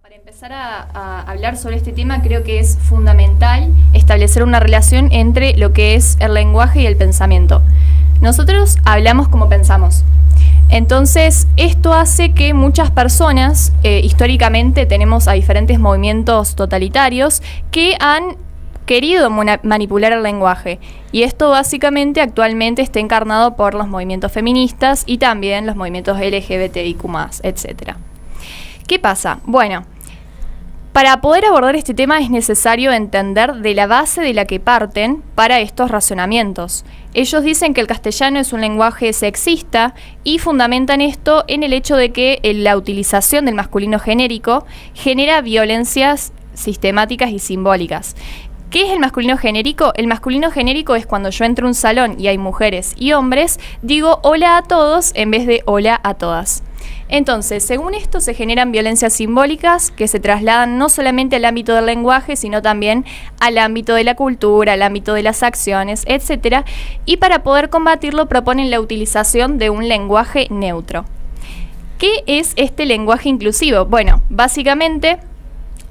Para empezar a hablar sobre este tema, creo que es fundamental establecer una relación entre lo que es el lenguaje y el pensamiento. Nosotros hablamos como pensamos. Entonces, esto hace que muchas personas, históricamente tenemos a diferentes movimientos totalitarios que han querido manipular el lenguaje. Y esto básicamente actualmente está encarnado por los movimientos feministas y también los movimientos LGBTIQ+, etc. ¿Qué pasa? Bueno, para poder abordar este tema es necesario entender de la base de la que parten para estos razonamientos. Ellos dicen que el castellano es un lenguaje sexista y fundamentan esto en el hecho de que la utilización del masculino genérico genera violencias sistemáticas y simbólicas. ¿Qué es el masculino genérico? El masculino genérico es cuando yo entro a un salón y hay mujeres y hombres, digo hola a todos en vez de hola a todas. Entonces, según esto, se generan violencias simbólicas que se trasladan no solamente al ámbito del lenguaje, sino también al ámbito de la cultura, al ámbito de las acciones, etc. Y para poder combatirlo proponen la utilización de un lenguaje neutro. ¿Qué es este lenguaje inclusivo? Bueno, básicamente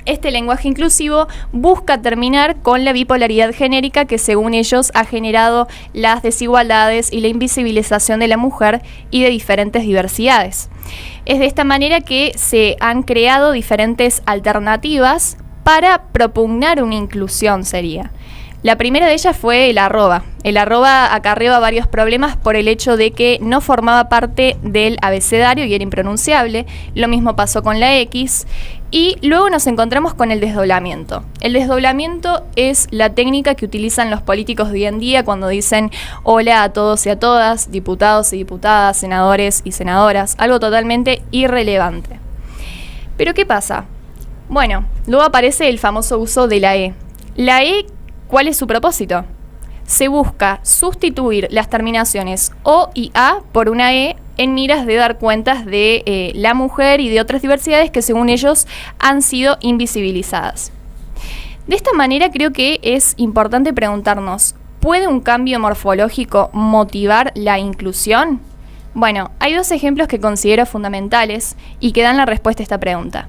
este lenguaje inclusivo busca terminar con la bipolaridad genérica que, según ellos, ha generado las desigualdades y la invisibilización de la mujer y de diferentes diversidades. Es de esta manera que se han creado diferentes alternativas para propugnar una inclusión, sería. La primera de ellas fue el arroba. El arroba acarreaba varios problemas por el hecho de que no formaba parte del abecedario y era impronunciable. Lo mismo pasó con la X. Y luego nos encontramos con el desdoblamiento. El desdoblamiento es la técnica que utilizan los políticos de hoy en día cuando dicen hola a todos y a todas, diputados y diputadas, senadores y senadoras, algo totalmente irrelevante. Pero ¿qué pasa? Bueno, luego aparece el famoso uso de la E. La E, ¿cuál es su propósito? Se busca sustituir las terminaciones O y A por una E en miras de dar cuentas de la mujer y de otras diversidades que según ellos han sido invisibilizadas. De esta manera creo que es importante preguntarnos, ¿puede un cambio morfológico motivar la inclusión? Bueno, hay dos ejemplos que considero fundamentales y que dan la respuesta a esta pregunta.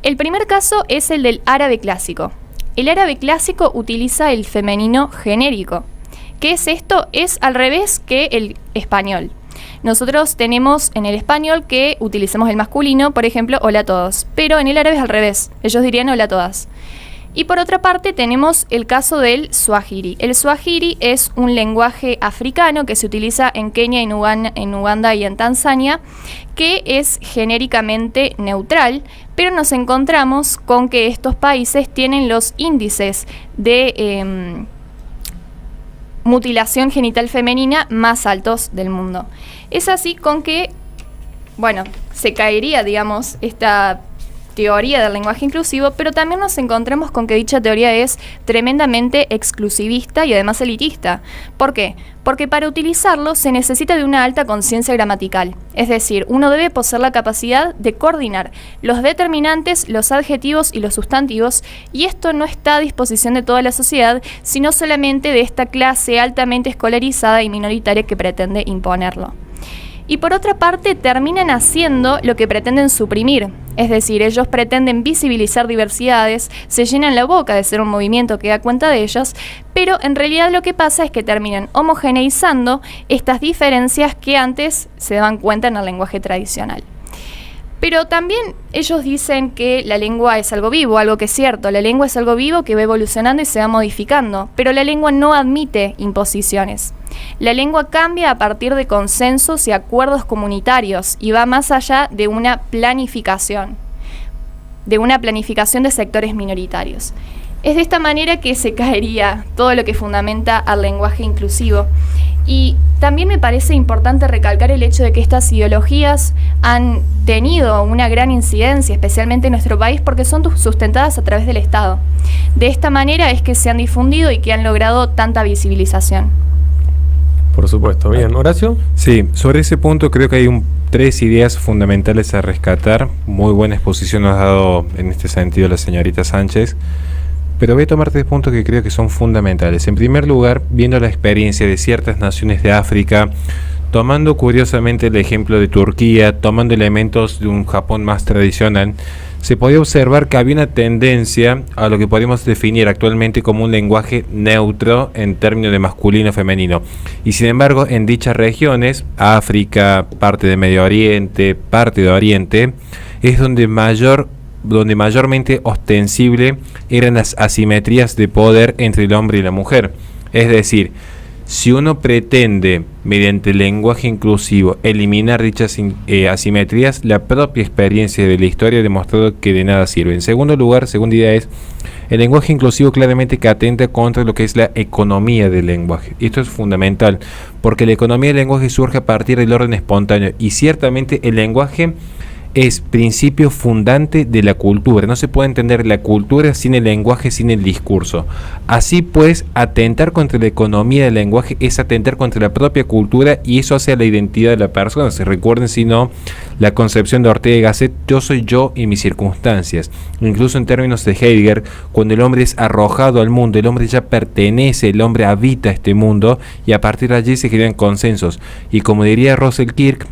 El primer caso es el del árabe clásico. El árabe clásico utiliza el femenino genérico. ¿Qué es esto? Es al revés que el español. Nosotros tenemos en el español que utilicemos el masculino, por ejemplo, hola a todos, pero en el árabe es al revés, ellos dirían hola a todas. Y por otra parte tenemos el caso del swahili. El swahili es un lenguaje africano que se utiliza en Kenia, en Uganda y en Tanzania, que es genéricamente neutral, pero nos encontramos con que estos países tienen los índices de mutilación genital femenina más altos del mundo. Es así con que, bueno, se caería, digamos, esta teoría del lenguaje inclusivo, pero también nos encontramos con que dicha teoría es tremendamente exclusivista y además elitista. ¿Por qué? Porque para utilizarlo se necesita de una alta conciencia gramatical, es decir, uno debe poseer la capacidad de coordinar los determinantes, los adjetivos y los sustantivos, y esto no está a disposición de toda la sociedad, sino solamente de esta clase altamente escolarizada y minoritaria que pretende imponerlo. Y por otra parte terminan haciendo lo que pretenden suprimir, es decir, ellos pretenden visibilizar diversidades, se llenan la boca de ser un movimiento que da cuenta de ellas, pero en realidad lo que pasa es que terminan homogeneizando estas diferencias que antes se daban cuenta en el lenguaje tradicional. Pero también ellos dicen que la lengua es algo vivo, algo que es cierto, la lengua es algo vivo que va evolucionando y se va modificando, pero la lengua no admite imposiciones. La lengua cambia a partir de consensos y acuerdos comunitarios y va más allá de una planificación de sectores minoritarios. Es de esta manera que se caería todo lo que fundamenta al lenguaje inclusivo. Y también me parece importante recalcar el hecho de que estas ideologías han tenido una gran incidencia, especialmente en nuestro país, porque son sustentadas a través del Estado. De esta manera es que se han difundido y que han logrado tanta visibilización. Por supuesto. Bien, ¿Horacio? Sí, sobre ese punto creo que hay tres ideas fundamentales a rescatar. Muy buena exposición nos ha dado en este sentido la señorita Sánchez. Pero voy a tomar tres puntos que creo que son fundamentales. En primer lugar, viendo la experiencia de ciertas naciones de África, tomando curiosamente el ejemplo de Turquía, tomando elementos de un Japón más tradicional, se podía observar que había una tendencia a lo que podemos definir actualmente como un lenguaje neutro en términos de masculino-femenino. Y sin embargo, en dichas regiones, África, parte de Medio Oriente, parte de Oriente, es donde mayormente ostensible eran las asimetrías de poder entre el hombre y la mujer. Es decir, si uno pretende, mediante el lenguaje inclusivo, eliminar dichas asimetrías, la propia experiencia de la historia ha demostrado que de nada sirve. En segundo lugar, segunda idea es, el lenguaje inclusivo claramente que atenta contra lo que es la economía del lenguaje. Y esto es fundamental, porque la economía del lenguaje surge a partir del orden espontáneo, y ciertamente el lenguaje es principio fundante de la cultura. No se puede entender la cultura sin el lenguaje, sin el discurso. Así pues, atentar contra la economía del lenguaje es atentar contra la propia cultura, y eso hace a la identidad de la persona. Se recuerden, si no, la concepción de Ortega y Gasset: yo soy yo y mis circunstancias. Incluso en términos de Heidegger, cuando el hombre es arrojado al mundo, el hombre ya pertenece, el hombre habita este mundo, y a partir de allí se crean consensos. Y como diría Russell Kirk,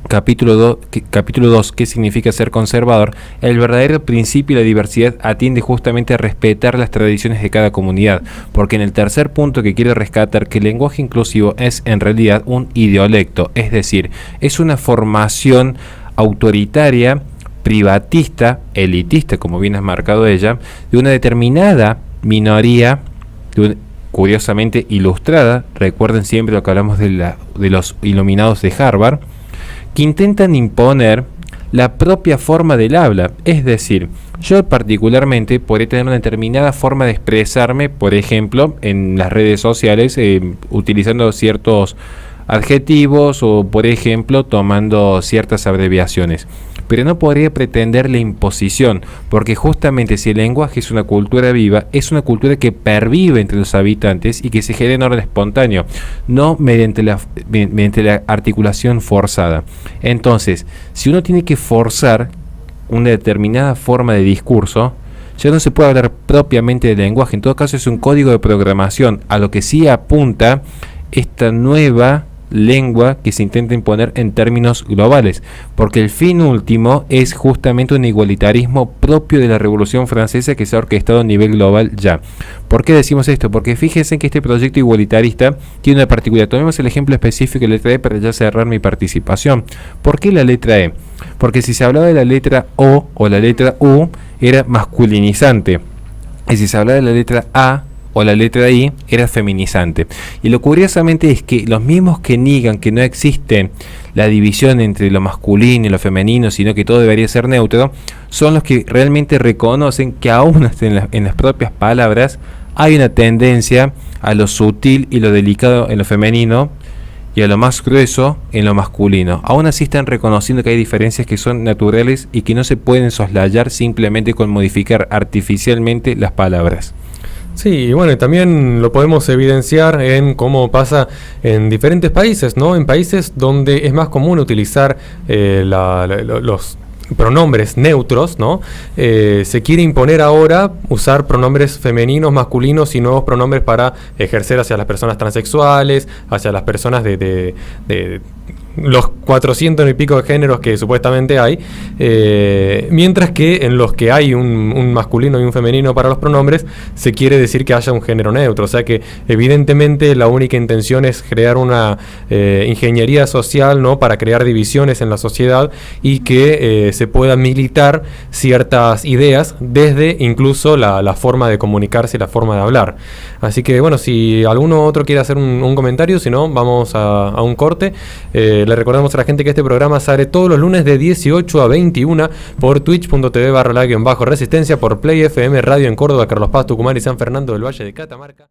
capítulo 2, ¿qué significa ser conservador? El verdadero principio de la diversidad atiende justamente a respetar las tradiciones de cada comunidad, porque en el tercer punto que quiero rescatar, que el lenguaje inclusivo es en realidad un idiolecto, es decir, es una formación autoritaria, privatista, elitista, como bien has marcado ella, de una determinada minoría, curiosamente ilustrada. Recuerden siempre lo que hablamos de los iluminados de Harvard, que intentan imponer la propia forma del habla. Es decir, yo particularmente podría tener una determinada forma de expresarme, por ejemplo, en las redes sociales, utilizando ciertos adjetivos o, por ejemplo, tomando ciertas abreviaciones. Pero no podría pretender la imposición, porque justamente si el lenguaje es una cultura viva, es una cultura que pervive entre los habitantes y que se genera en orden espontáneo, no mediante la articulación forzada. Entonces, si uno tiene que forzar una determinada forma de discurso, ya no se puede hablar propiamente del lenguaje. En todo caso, es un código de programación, a lo que sí apunta esta nueva lengua que se intenta imponer en términos globales, porque el fin último es justamente un igualitarismo propio de la Revolución Francesa, que se ha orquestado a nivel global ya. ¿Por qué decimos esto? Porque fíjense que este proyecto igualitarista tiene una particularidad. Tomemos el ejemplo específico de la letra E para ya cerrar mi participación. ¿Por qué la letra E? Porque si se hablaba de la letra O o la letra U, era masculinizante, y si se hablaba de la letra A o la letra I, era feminizante. Y lo curiosamente es que los mismos que niegan que no existe la división entre lo masculino y lo femenino, sino que todo debería ser neutro, son los que realmente reconocen que aún en las propias palabras hay una tendencia a lo sutil y lo delicado en lo femenino, y a lo más grueso en lo masculino. Aún así están reconociendo que hay diferencias que son naturales y que no se pueden soslayar simplemente con modificar artificialmente las palabras. Sí, y bueno, y también lo podemos evidenciar en cómo pasa en diferentes países, ¿no? En países donde es más común utilizar los pronombres neutros, ¿no? Se quiere imponer ahora usar pronombres femeninos, masculinos y nuevos pronombres para ejercer hacia las personas transexuales, hacia las personas de los 400 y pico de géneros que supuestamente hay, mientras que en los que hay un masculino y un femenino para los pronombres, se quiere decir que haya un género neutro. O sea que evidentemente la única intención es crear una ingeniería social, ¿no? Para crear divisiones en la sociedad y que se pueda militar ciertas ideas desde incluso la forma de comunicarse y la forma de hablar. Así que bueno, si alguno otro quiere hacer un comentario, si no, vamos a un corte. Le recordamos a la gente que este programa sale todos los lunes de 18 a 21 por twitch.tv/la_resistencia, por Play FM Radio en Córdoba, Carlos Paz, Tucumán y San Fernando del Valle de Catamarca.